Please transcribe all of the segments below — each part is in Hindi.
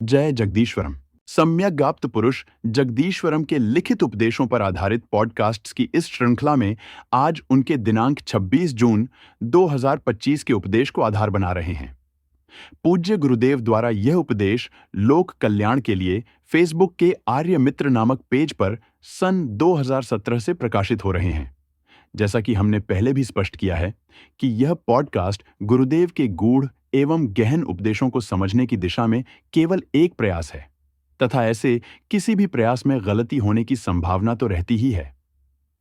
जय जगदीश्वरम। सम्यग्ज्ञात पुरुष जगदीश्वरम के लिखित उपदेशों पर आधारित पॉडकास्ट्स की इस श्रृंखला में आज उनके दिनांक 26 जून 2025 के उपदेश को आधार बना रहे हैं। पूज्य गुरुदेव द्वारा यह उपदेश लोक कल्याण के लिए फेसबुक के आर्य मित्र नामक पेज पर सन 2017 से प्रकाशित हो रहे हैं। जैसा कि हमने पहले भी स्पष्ट किया है कि यह पॉडकास्ट गुरुदेव के गूढ़ एवं गहन उपदेशों को समझने की दिशा में केवल एक प्रयास है तथा ऐसे किसी भी प्रयास में गलती होने की संभावना तो रहती ही है।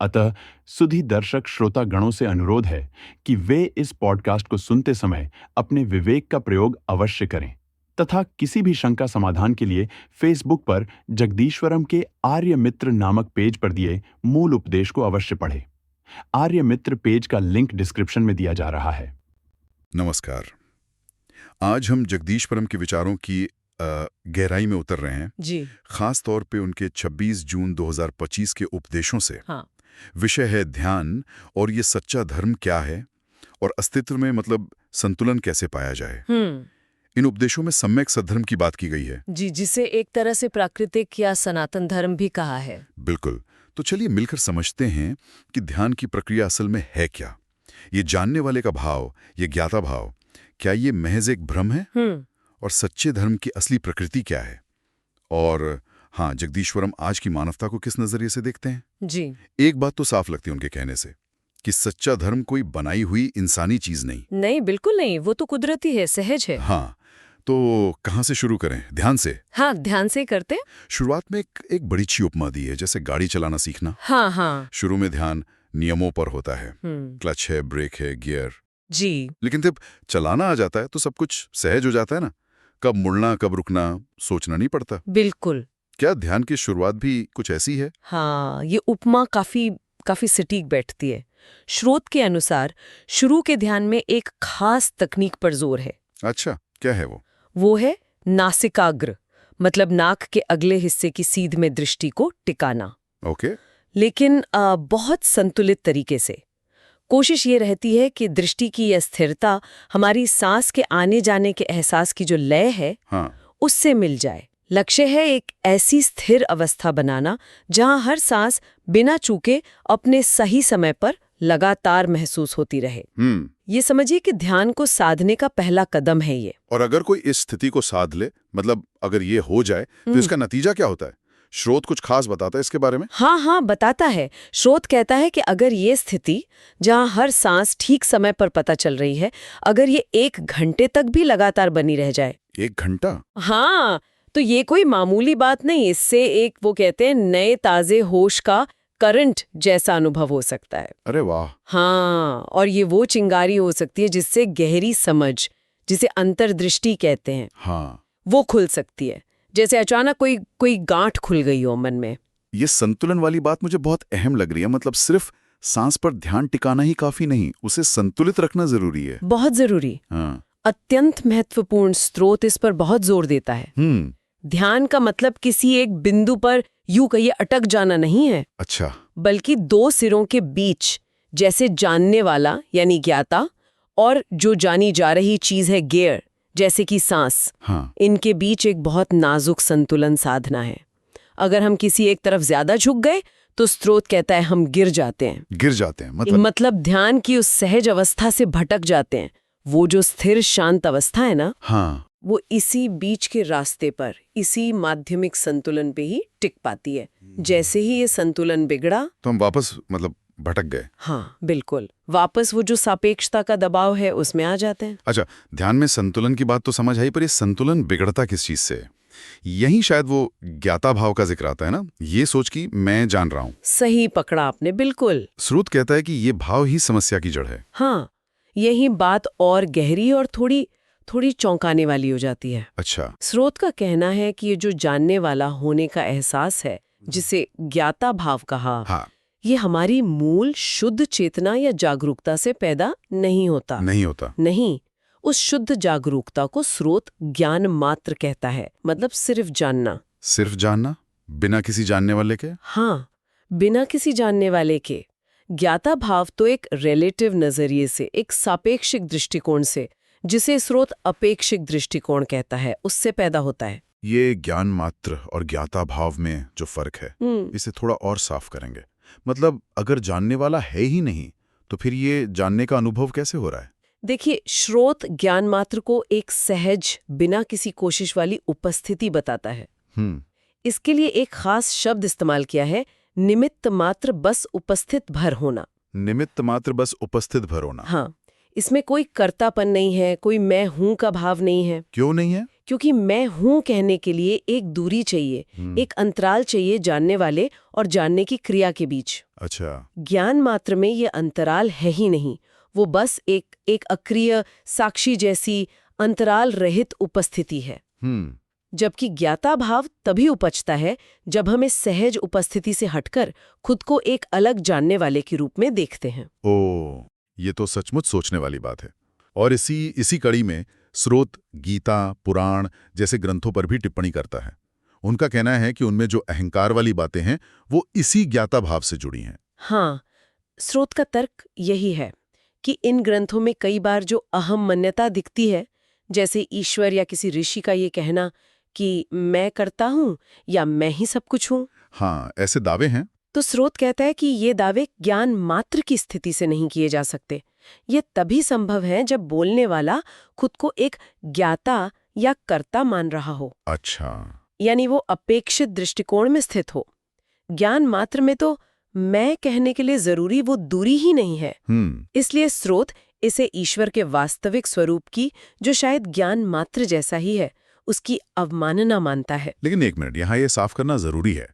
अतः सुधी दर्शक श्रोता गणों से अनुरोध है कि वे इस पॉडकास्ट को सुनते समय अपने विवेक का प्रयोग अवश्य करें तथा किसी भी शंका समाधान के लिए फेसबुक पर जगदीश्वरम के आर्य मित्र नामक पेज पर दिए मूल उपदेश को अवश्य पढ़ें। आर्य मित्र पेज का लिंक डिस्क्रिप्शन में दिया जा रहा है। नमस्कार। आज हम जगदीश्वरम के विचारों की गहराई में उतर रहे हैं जी। खास तौर पे उनके 26 जून 2025 के उपदेशों से। हाँ। विषय है ध्यान और ये सच्चा धर्म क्या है और अस्तित्व में मतलब संतुलन कैसे पाया जाए। इन उपदेशों में सम्यक सद्धर्म की बात की गई है जी, जिसे एक तरह से प्राकृतिक या सनातन धर्म भी कहा है। बिल्कुल। तो चलिए मिलकर समझते हैं कि ध्यान की प्रक्रिया असल में है क्या। ये जानने वाले का भाव, ये ज्ञाता भाव, क्या ये महज एक भ्रम है और सच्चे धर्म की असली प्रकृति क्या है। और हाँ, जगदीश्वरम आज की मानवता को किस नजरिए से देखते हैं। जी। एक बात तो साफ लगती है उनके कहने से कि सच्चा धर्म कोई बनाई हुई इंसानी चीज नहीं, बिल्कुल नहीं। वो तो कुदरती है, सहज है। हाँ, तो कहाँ से शुरू करें? ध्यान से। हाँ, ध्यान से करते। शुरुआत में एक बड़ी अच्छी उपमा दी है, जैसे गाड़ी चलाना सीखना। हाँ। शुरू में ध्यान नियमों पर होता है, क्लच है, ब्रेक है, गियर। जी। लेकिन जब चलाना आ जाता है तो सब कुछ सहज हो जाता है ना। कब मुड़ना, कब रुकना, सोचना नहीं पड़ता। बिल्कुल। क्या ध्यान की शुरुआत भी कुछ ऐसी है? हाँ, ये उपमा काफी सटीक बैठती है। स्रोत के अनुसार शुरू के ध्यान में एक खास तकनीक पर जोर है। अच्छा, क्या है वो? वो है नासिकाग्र, मतलब नाक के अगले हिस्से की सीध में दृष्टि को टिकाना। ओके। लेकिन बहुत संतुलित तरीके से। कोशिश ये रहती है कि दृष्टि की यह स्थिरता हमारी सांस के आने जाने के एहसास की जो लय है, हाँ। उससे मिल जाए। लक्ष्य है एक ऐसी स्थिर अवस्था बनाना जहां हर सांस बिना चूके अपने सही समय पर लगातार महसूस होती रहे। ये समझिए कि ध्यान को साधने का पहला कदम है ये। और अगर कोई इस स्थिति को साध ले, मतलब अगर ये हो जाए तो इसका नतीजा क्या होता है? स्रोत कुछ खास बताता है इसके बारे में? हाँ, बताता है। स्रोत कहता है कि अगर ये स्थिति, जहां हर सांस ठीक समय पर पता चल रही है, अगर ये 1 घंटे तक भी लगातार बनी रह जाए। 1 घंटा? हाँ, तो ये कोई मामूली बात नहीं। इससे एक, वो कहते हैं, नए ताजे होश का करंट जैसा अनुभव हो सकता है। अरे वाह। हाँ, और ये वो चिंगारी हो सकती है जिससे गहरी समझ, जिसे अंतर्दृष्टि कहते हैं, हाँ, वो खुल सकती है। जैसे अचानक कोई गांठ खुल गई हो मन में। ये संतुलन वाली बात मुझे बहुत अहम लग रही है। मतलब सिर्फ सांस पर ध्यान टिकाना ही काफी नहीं, उसे संतुलित रखना जरूरी है। बहुत जरूरी। हाँ। अत्यंत महत्वपूर्ण स्रोत इस पर बहुत जोर देता है। ध्यान का मतलब किसी एक बिंदु पर यूं कहिए अटक जाना नहीं है। अच्छा। बल्कि 2 सिरों के बीच, जैसे जानने वाला यानी ज्ञाता और जो जानी जा रही चीज है गियर, जैसे कि सांस, हाँ। इनके बीच एक बहुत नाजुक संतुलन साधना है। अगर हम किसी एक तरफ ज्यादा झुक गए तो स्रोत कहता है हम गिर जाते हैं। मतलब ध्यान की उस सहज अवस्था से भटक जाते हैं। वो जो स्थिर शांत अवस्था है ना, हाँ, वो इसी बीच के रास्ते पर, इसी माध्यमिक संतुलन पे ही टिक पाती है। जैसे ही ये संतुलन बिगड़ा तो हम वापस मतलब भटक गए। हाँ, बिल्कुल। वापस वो जो सापेक्षता का दबाव है उसमें आ जाते हैं। अच्छा, ध्यान में संतुलन की बात तो समझ आई, पर ये संतुलन बिगड़ता किस चीज से? यही शायद वो ज्ञाता भाव का जिक्र आता है ना, ये सोच की मैं जान रहा हूँ। सही पकड़ा आपने, बिल्कुल। स्रोत कहता है कि ये भाव ही समस्या की जड़ है। हाँ, यही बात और गहरी और थोड़ी चौंकाने वाली हो जाती है। अच्छा। स्रोत का कहना है कि ये जो जानने वाला होने का एहसास है, जिसे ज्ञाता भाव कहा, हाँ। ये हमारी मूल शुद्ध चेतना या जागरूकता से पैदा नहीं होता। नहीं, उस शुद्ध जागरूकता को स्रोत ज्ञान मात्र कहता है। मतलब सिर्फ जानना बिना किसी जानने वाले के। हाँ, बिना किसी जानने वाले के। ज्ञाता भाव तो एक रिलेटिव नजरिए से, एक सापेक्षिक दृष्टिकोण से, जिसे स्रोत अपेक्षिक दृष्टिकोण कहता है, उससे पैदा होता है। ये ज्ञान मात्र और ज्ञाता भाव में जो फर्क है इसे थोड़ा और साफ करेंगे। मतलब अगर जानने वाला है ही नहीं तो फिर ये जानने का अनुभव कैसे हो रहा है? देखिए, श्रोत ज्ञान मात्र को एक सहज, बिना किसी कोशिश वाली उपस्थिति बताता है। इसके लिए एक खास शब्द इस्तेमाल किया है, निमित्त मात्र बस उपस्थित भर होना। निमित्त मात्र बस उपस्थित भर होना। हाँ, इसमें कोई कर्तापन नहीं है, कोई मैं हूं का भाव नहीं है। क्यों नहीं है? क्योंकि मैं हूं कहने के लिए एक दूरी चाहिए, एक अंतराल चाहिए जानने वाले और जानने की क्रिया के बीच। अच्छा। ज्ञान मात्र में ये अंतराल है ही नहीं, वो बस एक अक्रिय साक्षी जैसी अंतराल रहित उपस्थिति है। जबकि ज्ञाता भाव तभी उपजता है जब हम इस सहज उपस्थिति से हटकर खुद को एक अलग जानने वाले के रूप में देखते हैं। ओह, ये तो सचमुच सोचने वाली बात है। और इसी कड़ी में स्रोत गीता, पुराण जैसे ग्रंथों पर भी टिप्पणी करता है। उनका कहना है कि उनमें जो अहंकार वाली बातें हैं वो इसी ज्ञाता भाव से जुड़ी हैं। हाँ, स्रोत का तर्क यही है कि इन ग्रंथों में कई बार जो अहम मान्यता दिखती है, जैसे ईश्वर या किसी ऋषि का ये कहना कि मैं करता हूं या मैं ही सब कुछ हूं। हाँ, ऐसे दावे हैं। तो स्रोत कहता है कि ये दावे ज्ञान मात्र की स्थिति से नहीं किए जा सकते। ये तभी संभव है जब बोलने वाला खुद को एक ज्ञाता या कर्ता मान रहा हो। अच्छा। यानी वो अपेक्षित दृष्टिकोण में स्थित हो। ज्ञान मात्र में तो मैं कहने के लिए जरूरी वो दूरी ही नहीं है। इसलिए स्रोत इसे ईश्वर के वास्तविक स्वरूप की, जो शायद ज्ञान मात्र जैसा ही है, उसकी अवमानना मानता है। लेकिन एक मिनट, यहाँ ये साफ करना जरूरी है,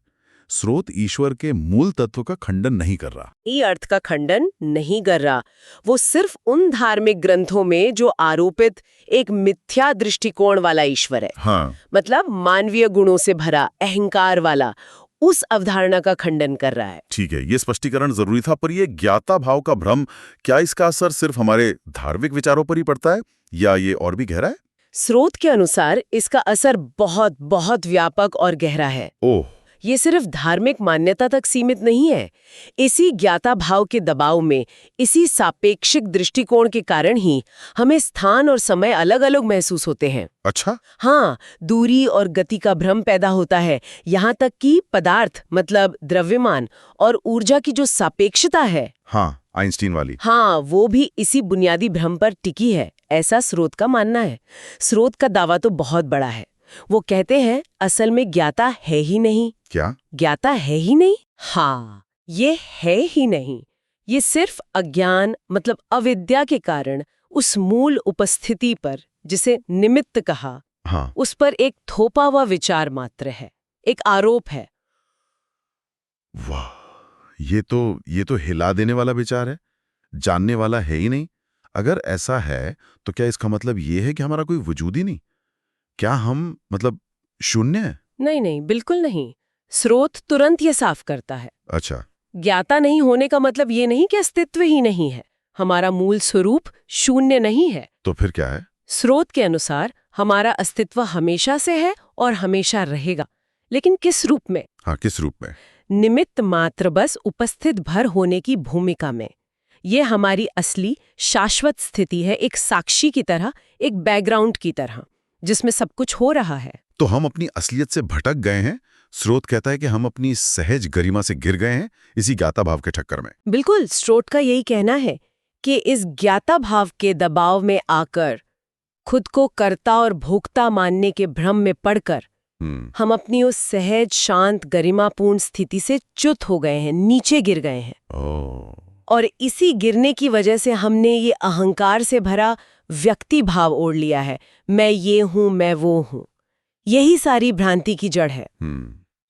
स्रोत ईश्वर के मूल तत्व का खंडन नहीं कर रहा। ये अर्थ का खंडन नहीं कर रहा। वो सिर्फ उन धार्मिक ग्रंथों में जो आरोपित एक मिथ्या दृष्टिकोण वाला ईश्वर है, हाँ, मतलब मानवीय गुणों से भरा, अहंकार वाला, उस अवधारणा का खंडन कर रहा है। ठीक है, ये स्पष्टीकरण जरूरी था। पर ये ज्ञाता भाव का भ्रम, क्या इसका असर सिर्फ हमारे धार्मिक विचारों पर ही पड़ता है या ये और भी गहरा है? स्रोत के अनुसार इसका असर बहुत बहुत व्यापक और गहरा है। ओह, ये सिर्फ धार्मिक मान्यता तक सीमित नहीं है। इसी ज्ञाता भाव के दबाव में, इसी सापेक्षिक दृष्टिकोण के कारण ही हमें स्थान और समय अलग अलग महसूस होते हैं। अच्छा। हाँ, दूरी और गति का भ्रम पैदा होता है। यहाँ तक कि पदार्थ, मतलब द्रव्यमान और ऊर्जा की जो सापेक्षता है, हाँ, आइंस्टीन वाली, हाँ, वो भी इसी बुनियादी भ्रम पर टिकी है, ऐसा स्रोत का मानना है। स्रोत का दावा तो बहुत बड़ा है। वो कहते हैं असल में ज्ञाता है ही नहीं। क्या? ज्ञाता है ही नहीं? हाँ, ये है ही नहीं। ये सिर्फ अज्ञान, मतलब अविद्या के कारण उस मूल उपस्थिति पर, जिसे निमित्त कहा, हाँ, उस पर एक थोपा हुआ विचार मात्र है, एक आरोप है। वाह, ये तो हिला देने वाला विचार है। जानने वाला है ही नहीं। अगर ऐसा है तो क्या इसका मतलब ये है कि हमारा कोई वजूद ही नहीं? क्या हम मतलब शून्य है? नहीं नहीं, बिल्कुल नहीं। स्रोत तुरंत ये साफ करता है। अच्छा। ज्ञाता नहीं होने का मतलब ये नहीं कि अस्तित्व ही नहीं है। हमारा मूल स्वरूप शून्य नहीं है। तो फिर क्या है? स्रोत के अनुसार हमारा अस्तित्व हमेशा से है और हमेशा रहेगा। लेकिन किस रूप में? हाँ, किस रूप में? निमित्त मात्र बस उपस्थित भर होने की भूमिका में। ये हमारी असली शाश्वत स्थिति है, एक साक्षी की तरह, एक बैकग्राउंड की तरह, जिसमें सब कुछ हो रहा है। तो हम अपनी असलियत से भटक गए हैं। स्रोत कहता है कि हम अपनी सहज गरिमा से गिर गए हैं इसी ज्ञाता भाव के चक्कर में। बिल्कुल, स्रोत का यही कहना है कि इस ज्ञाता भाव के दबाव में आकर, खुद को कर्ता और भोक्ता मानने के भ्रम में पड़कर, हम अपनी उस सहज, शांत, गरिमापूर्ण स्थिति से च्युत हो गए हैं, नीचे गिर गए हैं। और इसी गिरने की वजह से हमने ये अहंकार से भरा व्यक्ति भाव ओढ़ लिया है। मैं ये हूं, मैं वो हूं। यही सारी भ्रांति की जड़ है।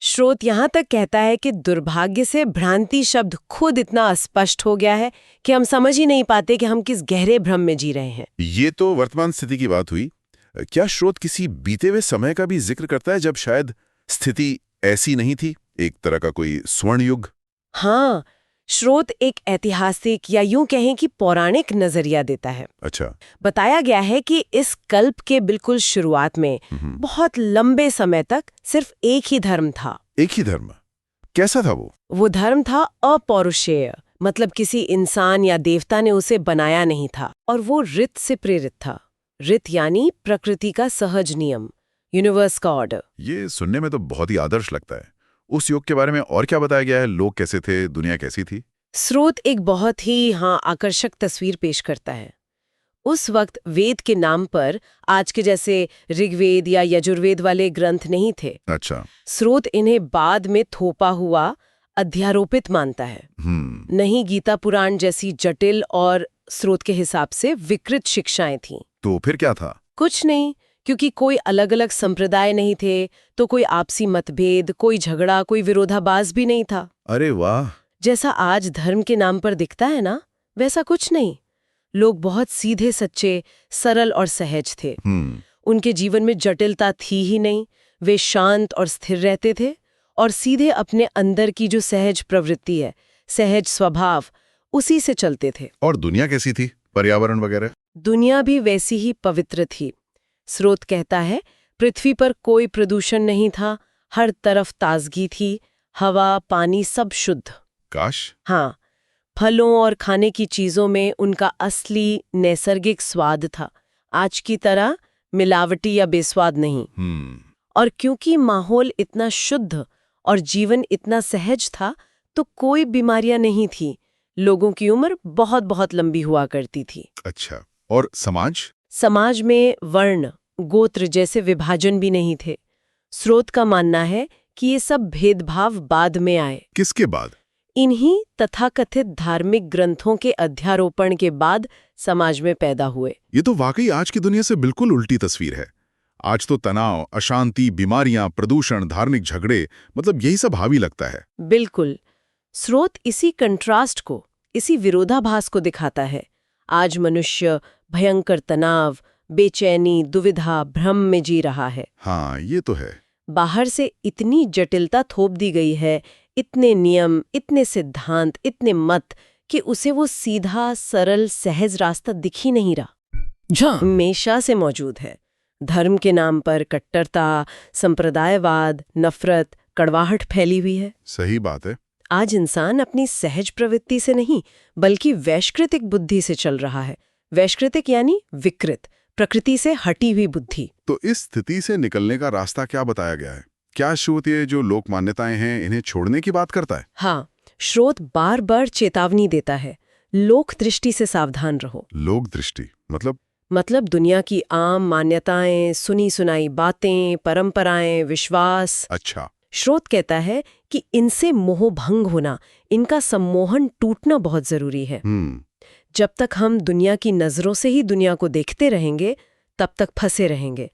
स्रोत यहां तक कहता है कि दुर्भाग्य से भ्रांति शब्द खुद इतना अस्पष्ट हो गया है कि हम समझ ही नहीं पाते कि हम किस गहरे भ्रम में जी रहे हैं। ये तो वर्तमान स्थिति की बात हुई। क्या स्रोत किसी बीते हुए समय का भी जिक्र करता है जब शायद स्थिति ऐसी नहीं थी, एक तरह का कोई स्वर्ण युग? हाँ, स्रोत एक ऐतिहासिक या यूं कहें कि पौराणिक नजरिया देता है। अच्छा। बताया गया है कि इस कल्प के बिल्कुल शुरुआत में बहुत लंबे समय तक सिर्फ एक ही धर्म था। एक ही धर्म? कैसा था वो? वो धर्म था अपौरुषेय, मतलब किसी इंसान या देवता ने उसे बनाया नहीं था, और वो ऋत से प्रेरित था। ऋत यानी प्रकृति का सहज नियम, यूनिवर्स का ऑर्डर। ये सुनने में तो बहुत ही आदर्श लगता है। उस युग के बारे में और क्या बताया गया है? लोग कैसे थे, दुनिया कैसी थी? स्रोत एक बहुत ही आकर्षक तस्वीर पेश करता है। उस वक्त वेद के नाम पर आज के जैसे ऋग्वेद या यजुर्वेद वाले ग्रंथ नहीं थे। अच्छा। स्रोत इन्हें बाद में थोपा हुआ अध्यारोपित मानता है। नहीं गीता पुराण जैसी जटिल और स्रोत के हिसाब से विकृत शिक्षाएं थीं। तो फिर क्या था? कुछ नहीं, क्योंकि कोई अलग अलग संप्रदाय नहीं थे, तो कोई आपसी मतभेद, कोई झगड़ा, कोई विरोधाभास भी नहीं था। अरे वाह! जैसा आज धर्म के नाम पर दिखता है ना, वैसा कुछ नहीं। लोग बहुत सीधे सच्चे, सरल और सहज थे। उनके जीवन में जटिलता थी ही नहीं। वे शांत और स्थिर रहते थे और सीधे अपने अंदर की जो सहज प्रवृत्ति है, सहज स्वभाव, उसी से चलते थे। और दुनिया कैसी थी? पर्यावरण वगैरह? दुनिया भी वैसी ही पवित्र थी। स्रोत कहता है, पृथ्वी पर कोई प्रदूषण नहीं था, हर तरफ ताजगी थी, हवा, पानी सब शुद्ध। काश! हाँ, फलों और खाने की चीजों में उनका असली नैसर्गिक स्वाद था, आज की तरह मिलावटी या बेस्वाद नहीं। और क्योंकि माहौल इतना शुद्ध और जीवन इतना सहज था, तो कोई बीमारियां नहीं थी। लोगों की उम्र बहुत बहुत लंबी हुआ करती थी। अच्छा। और समाज? समाज में वर्ण, गोत्र जैसे विभाजन भी नहीं थे। स्रोत का मानना है कि ये सब भेदभाव बाद में आए। किसके बाद? इन्हीं तथाकथित धार्मिक ग्रंथों के अध्यारोपण के बाद समाज में पैदा हुए। ये तो वाकई आज की दुनिया से बिल्कुल उल्टी तस्वीर है। आज तो तनाव, अशांति, बीमारियां, प्रदूषण, धार्मिक झगड़े, मतलब यही सब हावी लगता है। बिल्कुल। स्रोत इसी कंट्रास्ट को, इसी विरोधाभास को दिखाता है। आज मनुष्य भयंकर तनाव, बेचैनी, दुविधा, भ्रम में जी रहा है। हाँ, ये तो है। बाहर से इतनी जटिलता थोप दी गई है, इतने नियम, इतने सिद्धांत, इतने मत, कि उसे वो सीधा, सरल, सहज रास्ता दिख ही नहीं रहा। हमेशा से मौजूद है। धर्म के नाम पर कट्टरता, संप्रदायवाद, नफरत, कड़वाहट फैली हुई है। सही बात है। आज इंसान अपनी सहज प्रवृत्ति से नहीं, बल्कि वैश्कृतिक बुद्धि से चल रहा है। वैश्कृतिक यानी विकृत, प्रकृति से हटी हुई बुद्धि। तो इस स्थिति से निकलने का रास्ता क्या बताया गया है? क्या स्रोत ये जो लोक मान्यताएं हैं, इन्हें छोड़ने की बात करता है? हाँ, स्रोत बार बार चेतावनी देता है, लोक दृष्टि से सावधान रहो। लोक दृष्टि मतलब दुनिया की आम मान्यताएं, सुनी सुनाई बातें, परंपराएं, विश्वास। अच्छा। स्रोत कहता है कि इनसे मोहभंग होना, इनका सम्मोहन टूटना बहुत जरूरी है। जब तक हम दुनिया की नजरों से ही दुनिया को देखते रहेंगे, तब तक फंसे रहेंगे।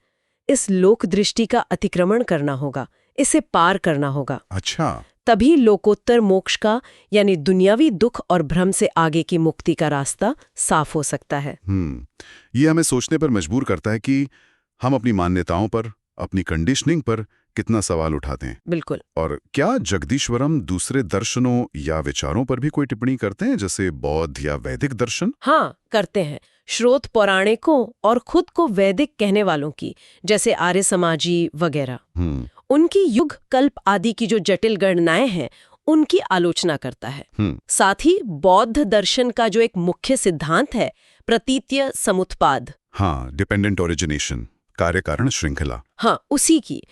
इस लोक दृष्टि का अतिक्रमण करना होगा, इसे पार करना होगा। अच्छा। तभी लोकोत्तर मोक्ष का, यानी दुनियावी दुख और भ्रम से आगे की मुक्ति का रास्ता साफ हो सकता है। ये हमें सोचने पर मजबूर करता है कि हम अपनी मान्यताओं पर, अपनी कंडीशनिंग पर कितना सवाल उठाते हैं। बिल्कुल। और क्या जगदीश्वरम दूसरे दर्शनों या विचारों पर भी कोई टिप्पणी करते हैं, जैसे बौद्ध या वैदिक दर्शन? हाँ, करते हैं। स्रोत पौराणिकों और खुद को वैदिक कहने वालों की, जैसे आर्य समाजी वगैरह, उनकी युग कल्प आदि की जो जटिल गणनाएं हैं, उनकी आलोचना करता है। साथ ही बौद्ध दर्शन का जो एक मुख्य सिद्धांत है, प्रतीत्य समुत्पाद। हाँ, डिपेंडेंट ओरिजिनेशन, कार्य कारण श्रृंखला। हाँ, उसी की।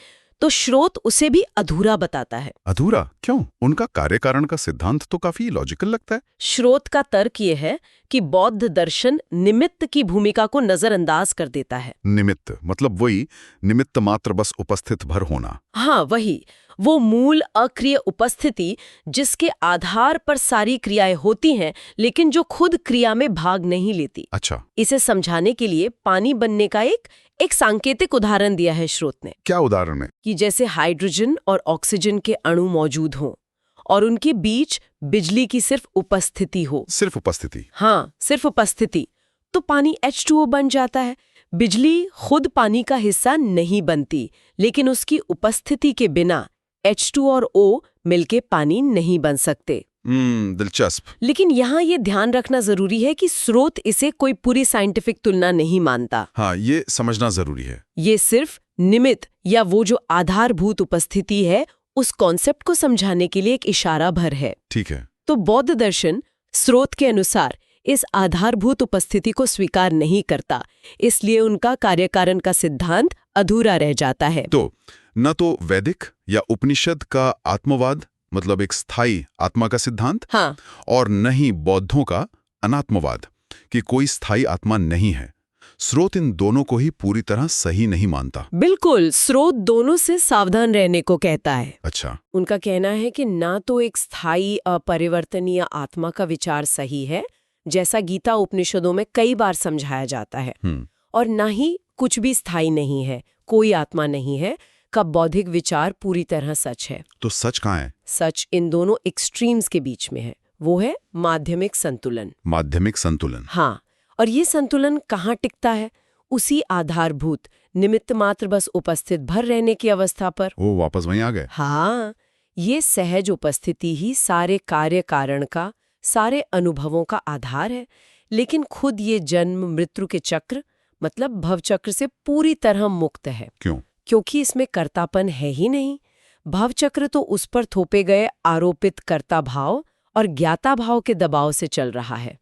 तो स्रोत उसे भी अधूरा बताता है। अधूरा क्यों? उनका कार्य कारण का सिद्धांत तो काफी लॉजिकल लगता है। स्रोत का तर्क ये है कि बौद्ध दर्शन निमित्त की भूमिका को नजरअंदाज कर देता है। निमित्त मतलब वही निमित्त मात्र, बस उपस्थित भर होना। हाँ, वही, वो मूल अक्रिय उपस्थिति जिसके आधार पर सारी क्रियाएं होती हैं, लेकिन जो खुद क्रिया में भाग नहीं लेती। अच्छा। इसे समझाने के लिए पानी बनने का एक सांकेतिक उदाहरण दिया है स्रोत ने। क्या उदाहरण है? कि जैसे हाइड्रोजन और ऑक्सीजन के अणु मौजूद हों और उनके बीच बिजली की सिर्फ उपस्थिति हो। सिर्फ उपस्थिति? हाँ, सिर्फ उपस्थिति, तो पानी H2O बन जाता है। बिजली खुद पानी का हिस्सा नहीं बनती, लेकिन उसकी उपस्थिति के बिना H2 और O मिलके पानी नहीं बन सकते। दिलचस्प। लेकिन यहाँ ये ध्यान रखना जरूरी है कि स्रोत इसे कोई पूरी साइंटिफिक तुलना नहीं मानता। हाँ, ये समझना जरूरी है। ये सिर्फ निमित्त या वो जो आधारभूत उपस्थिति है, उस कॉन्सेप्ट को समझाने के लिए एक इशारा भर है। ठीक है। तो बौद्ध दर्शन स्रोत के अनुसार इस आधारभूत उपस्थिति को स्वीकार नहीं करता, इसलिए उनका कार्यकारण का सिद्धांत अधूरा रह जाता है। तो न तो वैदिक या उपनिषद का आत्मवाद मतलब एक स्थायी आत्मा का सिद्धांत, हाँ, और न ही बौद्धों का अनात्मवाद कि कोई स्थायी आत्मा नहीं है। स्रोत इन दोनों को ही पूरी तरह सही नहीं मानता। बिल्कुल, स्रोत दोनों से सावधान रहने को कहता है। अच्छा, उनका कहना है कि ना तो एक स्थायी अपरिवर्तनीय आत्मा का विचार सही है, जैसा गीता उपनिषदों में कई बार समझाया जाता है, और ना ही कुछ भी स्थायी नहीं है, कोई आत्मा नहीं है का बौद्धिक विचार पूरी तरह सच है। तो सच कहाँ है? सच इन दोनों एक्सट्रीम्स के बीच में है, वो है माध्यमिक संतुलन। माध्यमिक संतुलन। हाँ, और ये संतुलन कहाँ टिकता है? उसी आधारभूत निमित्त मात्र बस उपस्थित भर रहने की अवस्था पर। वो वापस वहीं आ गए। हाँ, ये सहज उपस्थिति ही सारे कार्य कारण का, सारे अनुभवों का आधार है, लेकिन खुद ये जन्म मृत्यु के चक्र मतलब भवचक्र से पूरी तरह मुक्त है। क्यों? क्योंकि इसमें कर्तापन है ही नहीं। भवचक्र तो उस पर थोपे गए आरोपित कर्ता भाव और ज्ञाता भाव के दबाव से चल रहा है।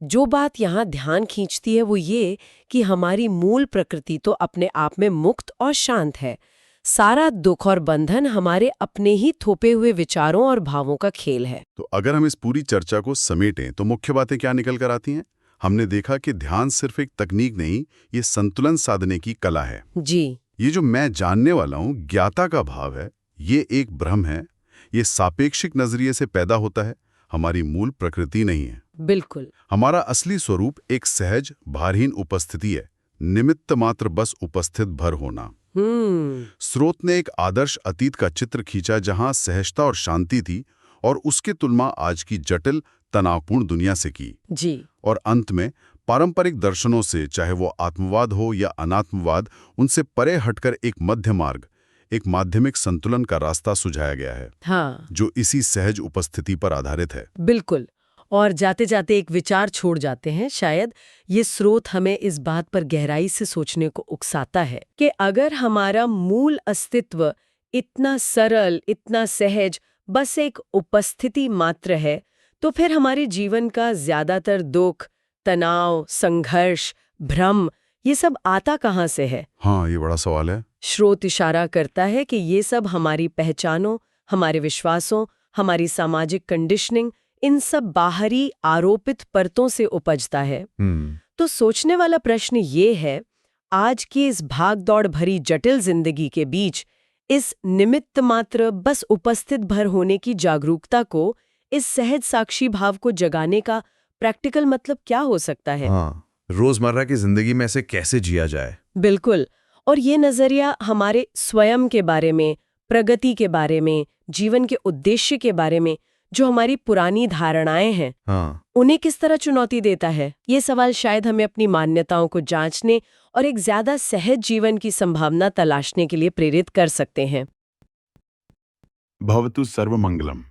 जो बात यहाँ ध्यान खींचती है वो ये कि हमारी मूल प्रकृति तो अपने आप में मुक्त और शांत है। सारा दुख और बंधन हमारे अपने ही थोपे हुए विचारों और भावों का खेल है। तो अगर हम इस पूरी चर्चा को समेटें तो मुख्य बातें क्या निकल कर आती हैं? हमने देखा कि ध्यान सिर्फ एक तकनीक नहीं, ये संतुलन साधने की कला है। जी, ये जो मैं जानने वाला हूँ, ज्ञाता का भाव है, ये एक भ्रम है, ये सापेक्षिक नजरिए से पैदा होता है, हमारी मूल प्रकृति नहीं है। बिल्कुल। हमारा असली स्वरूप एक सहज भारहीन उपस्थिति है, निमित्त मात्र बस उपस्थित भर होना। स्रोत ने एक आदर्श अतीत का चित्र खींचा जहां सहजता और शांति थी, और उसकी तुलना आज की जटिल तनावपूर्ण दुनिया से की। जी। और अंत में पारंपरिक दर्शनों से, चाहे वो आत्मवाद हो या अनात्मवाद, उनसे परे हटकर एक मध्य मार्ग, एक माध्यमिक संतुलन का रास्ता सुझाया गया है। हाँ, जो इसी सहज उपस्थिति पर आधारित है। बिल्कुल। और जाते जाते एक विचार छोड़ जाते हैं, शायद ये स्रोत हमें इस बात पर गहराई से सोचने को उकसाता है कि अगर हमारा मूल अस्तित्व इतना सरल, इतना सहज, बस एक उपस्थिति मात्र है, तो फिर हमारे जीवन का ज्यादातर दुख, तनाव, संघर्ष, भ्रम, ये सब आता कहाँ से है? हाँ, ये बड़ा सवाल है। स्रोत इशारा करता है कि ये सब हमारी पहचानों, हमारे विश्वासों, हमारी सामाजिक कंडीशनिंग, इन सब बाहरी आरोपित परतों से उपजता है। तो सोचने वाला प्रश्न ये है, आज की इस भाग-दौड़ भरी जटिल जिंदगी के बीच इस निमित्त मात्र बस उपस्थित भर होने की जागरूकता को, इस सहज साक्षी भाव को जगाने का प्रैक्टिकल मतलब क्या हो सकता है? हाँ, रोजमर्रा की जिंदगी में ऐसे कैसे जिया जाए? बिल्कुल। और ये नजरिया हमारे स्वयं के बारे में, प्रगति के बारे में, जीवन के उद्देश्य के बारे में, जो हमारी पुरानी धारणाएं हैं, हाँ, उन्हें किस तरह चुनौती देता है? ये सवाल शायद हमें अपनी मान्यताओं को जांचने और एक ज्यादा सहज जीवन की संभावना तलाशने के लिए प्रेरित कर सकते हैं। भवतु सर्वमंगलम।